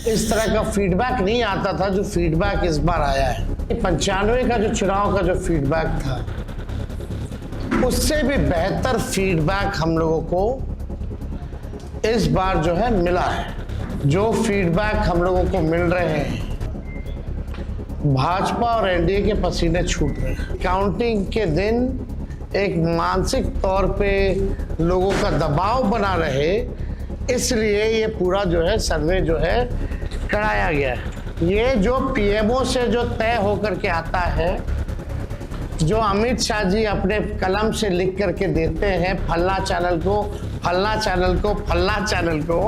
इस तरह का फीडबैक नहीं आता था जो फीडबैक इस बार आया है। 95 का जो चुनाव का जो फीडबैक था उससे भी बेहतर फीडबैक हम लोगों को इस बार जो है मिला है। जो फीडबैक हम लोगों को मिल रहे हैं, भाजपा और एनडीए के पसीने छूट रहे हैं। काउंटिंग के दिन एक मानसिक तौर पे लोगों का दबाव बना रहे, इसलिए ये पूरा जो है सर्वे जो है कराया गया है। ये जो पीएमओ से जो तय होकर के आता है, जो अमित शाह जी अपने कलम से लिख करके देते हैं फल्ला चैनल को, फल्ला चैनल को, फल्ला चैनल को,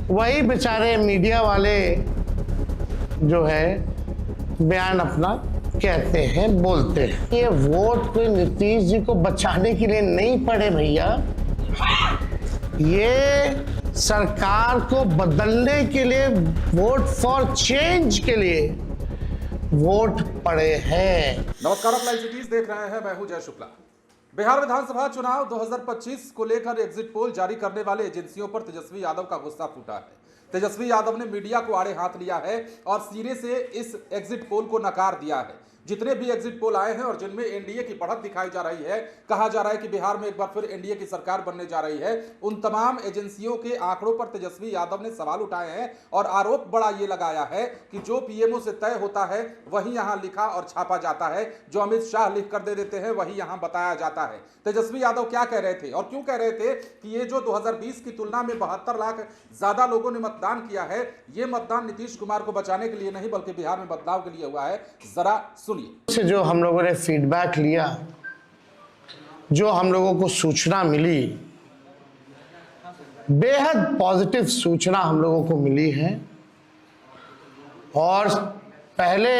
वही बेचारे मीडिया वाले जो है बयान अपना कहते हैं, बोलते हैं। ये वोट कोई नीतीश जी को बचाने के लिए नहीं पड़े भैया, ये सरकार को बदलने के लिए, वोट फॉर चेंज के लिए वोट पड़े हैं। नमस्कार, आप लाइव सिटीज देख रहे हैं, मैं हूं जय शुक्ला। बिहार विधानसभा चुनाव 2025 को लेकर एग्जिट पोल जारी करने वाले एजेंसियों पर तेजस्वी यादव का गुस्सा फूटा है। तेजस्वी यादव ने मीडिया को आड़े हाथ लिया है और सिरे से इस एग्जिट पोल को नकार दिया है। जितने भी एग्जिट पोल आए हैं और जिनमें एनडीए की बढ़त दिखाई जा रही है, कहा जा रहा है कि बिहार में एक बार फिर एनडीए की सरकार बनने जा रही है, उन तमाम एजेंसियों के आंकड़ों पर तेजस्वी यादव ने सवाल उठाए हैं और आरोप बड़ा ये लगाया है कि जो पीएमओ से तय होता है वही यहां लिखा और छापा जाता है, जो अमित शाह लिख कर दे देते हैं वही यहां बताया जाता है। तेजस्वी यादव क्या कह रहे थे और क्यों कह रहे थे कि ये जो 2020 की तुलना में 72 लाख ज्यादा लोगों ने मतदान किया है, ये मतदान नीतीश कुमार को बचाने के लिए नहीं बल्कि बिहार में बदलाव के लिए हुआ है, जरा से जो हम लोगों ने फीडबैक लिया, जो हम लोगों को सूचना मिली, बेहद पॉजिटिव सूचना हम लोगों को मिली है। और पहले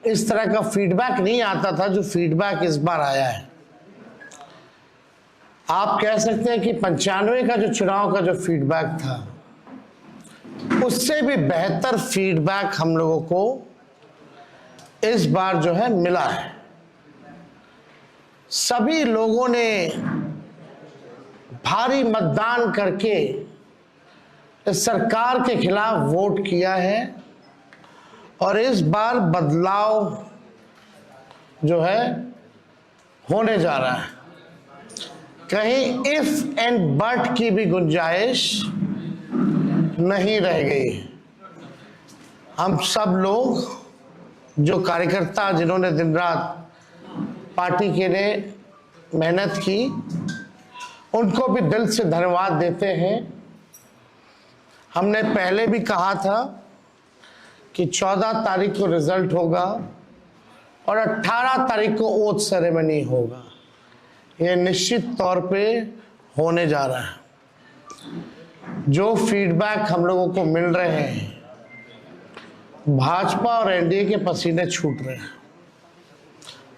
इस तरह का फीडबैक नहीं आता था जो फीडबैक इस बार आया है। आप कह सकते हैं कि 95 का जो चुनाव का जो फीडबैक था उससे भी बेहतर फीडबैक हम लोगों को इस बार जो है मिला है। सभी लोगों ने भारी मतदान करके इस सरकार के खिलाफ वोट किया है और इस बार बदलाव जो है होने जा रहा है। कहीं इफ एंड बट की भी गुंजाइश नहीं रह गई। हम सब लोग जो कार्यकर्ता जिन्होंने दिन रात पार्टी के लिए मेहनत की, उनको भी दिल से धन्यवाद देते हैं। हमने पहले भी कहा था कि 14 तारीख को रिजल्ट होगा और 18 तारीख को ओथ सेरेमनी होगा। ये निश्चित तौर पे होने जा रहा है। जो फीडबैक हम लोगों को मिल रहे हैं, भाजपा और एनडीए के पसीने छूट रहे हैं।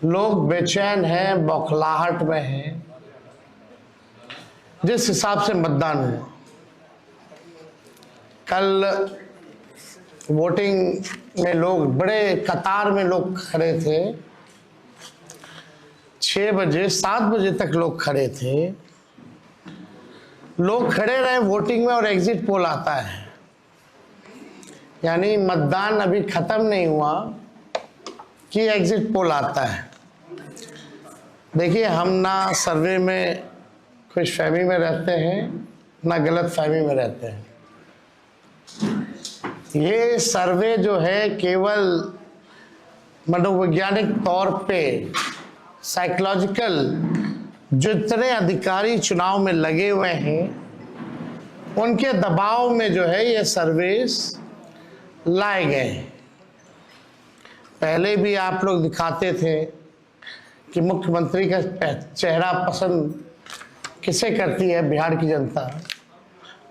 लोग बेचैन हैं, बौखलाहट में हैं। जिस हिसाब से मतदान हुआ, कल वोटिंग में लोग बड़े कतार में लोग खड़े थे। 6 बजे 7 बजे तक लोग खड़े थे। लोग खड़े रहे वोटिंग में और एग्जिट पोल आता है, यानी मतदान अभी खत्म नहीं हुआ कि एग्जिट पोल आता है। देखिए, हम ना सर्वे में खुशफहमी में रहते हैं ना गलत फहमी में रहते हैं। ये सर्वे जो है केवल मनोवैज्ञानिक तौर पे, साइकोलॉजिकल, जितने अधिकारी चुनाव में लगे हुए हैं उनके दबाव में जो है ये सर्वेस लाए गए। पहले भी आप लोग दिखाते थे कि मुख्यमंत्री का चेहरा पसंद किसे करती है बिहार की जनता,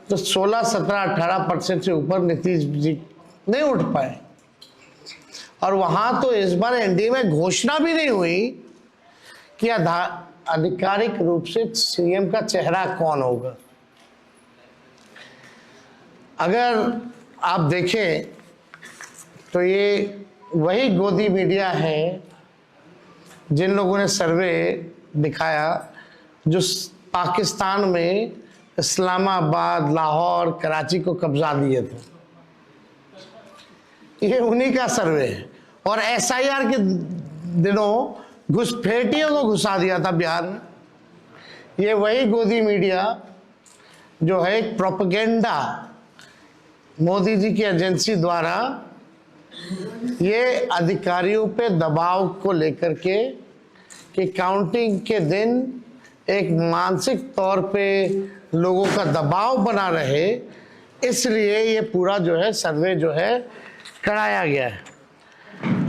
तो 16, 17, 18% से ऊपर नीतीश जी नहीं उठ पाए। और वहां तो इस बार एनडीए में घोषणा भी नहीं हुई कि आधिकारिक रूप से सीएम का चेहरा कौन होगा। अगर आप देखें तो ये वही गोदी मीडिया है जिन लोगों ने सर्वे दिखाया, जो पाकिस्तान में इस्लामाबाद, लाहौर, कराची को कब्जा दिए थे। ये उन्हीं का सर्वे है। और एसआईआर के दिनों घुसपैठियों को घुसा दिया था बिहार में। ये वही गोदी मीडिया जो है एक प्रोपेगेंडा मोदी जी की एजेंसी द्वारा ये अधिकारियों पे दबाव को लेकर के कि काउंटिंग के दिन एक मानसिक तौर पे लोगों का दबाव बना रहे, इसलिए ये पूरा जो है सर्वे जो है कराया गया है।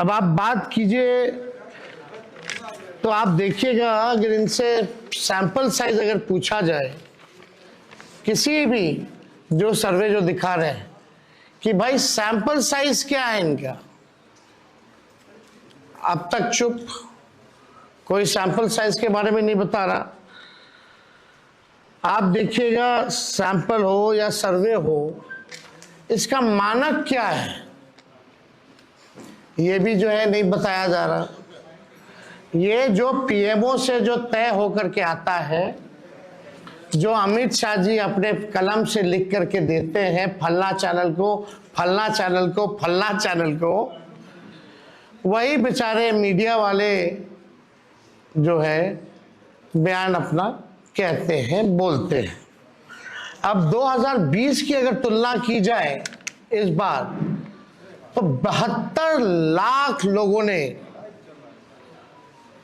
अब आप बात कीजिए तो आप देखिएगा, अगर इनसे सैंपल साइज अगर पूछा जाए, किसी भी जो सर्वे जो दिखा रहे हैं कि भाई सैंपल साइज क्या है इनका, अब तक चुप, कोई सैंपल साइज के बारे में नहीं बता रहा। आप देखिएगा सैंपल हो या सर्वे हो, इसका मानक क्या है ये भी जो है नहीं बताया जा रहा। ये जो पीएमओ से जो तय होकर के आता है, जो अमित शाह जी अपने कलम से लिख करके देते हैं फलना चैनल को, फलना चैनल को, फलना चैनल को, वही बेचारे मीडिया वाले जो है बयान अपना कहते हैं, बोलते हैं। अब 2020 की अगर तुलना की जाए इस बार, तो 72 लाख लोगों ने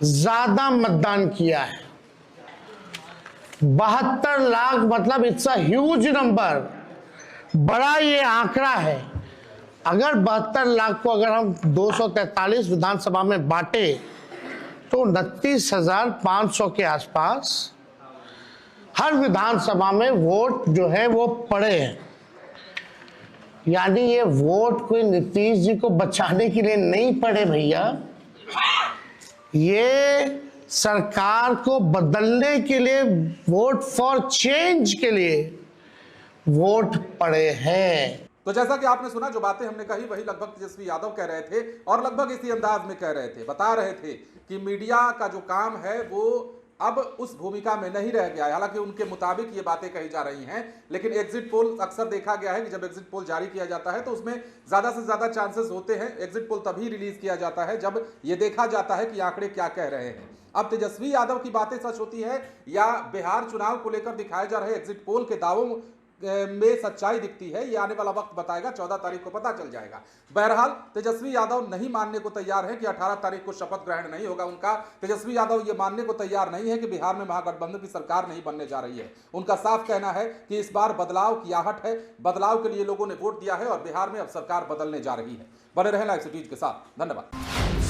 ज्यादा मतदान किया है। 72 लाख मतलब इट्स अ ह्यूज नंबर, बड़ा ये आंकड़ा है। अगर 72 लाख को अगर हम 243 विधानसभा में बांटे तो 29,500 के आसपास हर विधानसभा में वोट जो है वो पड़े हैं। यानी ये वोट कोई नीतीश जी को बचाने के लिए नहीं पड़े भैया, ये सरकार को बदलने के लिए, वोट फॉर चेंज के लिए वोट पड़े हैं। तो जैसा कि आपने सुना, जो बातें हमने कही वही लगभग तेजस्वी यादव कह रहे थे और लगभग इसी अंदाज में कह रहे थे। बता रहे थे कि मीडिया का जो काम है वो अब उस भूमिका में नहीं रह गया है। हालांकि उनके मुताबिक ये बातें कही जा रही हैं, लेकिन एग्जिट पोल अक्सर देखा गया है कि जब एग्जिट पोल जारी किया जाता है तो उसमें ज्यादा से ज्यादा चांसेस होते हैं। एग्जिट पोल तभी रिलीज किया जाता है जब ये देखा जाता है कि आंकड़े क्या कह रहे हैं। अब तेजस्वी यादव की बातें सच होती है या बिहार चुनाव को लेकर दिखाए जा रहे एग्जिट पोल के दावों में सच्चाई दिखती है, ये आने वाला वक्त बताएगा। 14 तारीख को पता चल जाएगा। बहरहाल तेजस्वी यादव नहीं मानने को तैयार है कि 18 तारीख को शपथ ग्रहण नहीं होगा उनका। तेजस्वी यादव ये मानने को तैयार नहीं है कि बिहार में महागठबंधन की सरकार नहीं बनने जा रही है। उनका साफ कहना है कि इस बार बदलाव की आहट है, बदलाव के लिए लोगों ने वोट दिया है और बिहार में अब सरकार बदलने जा रही है। बने रहें लाइव सिटीज के साथ। धन्यवाद।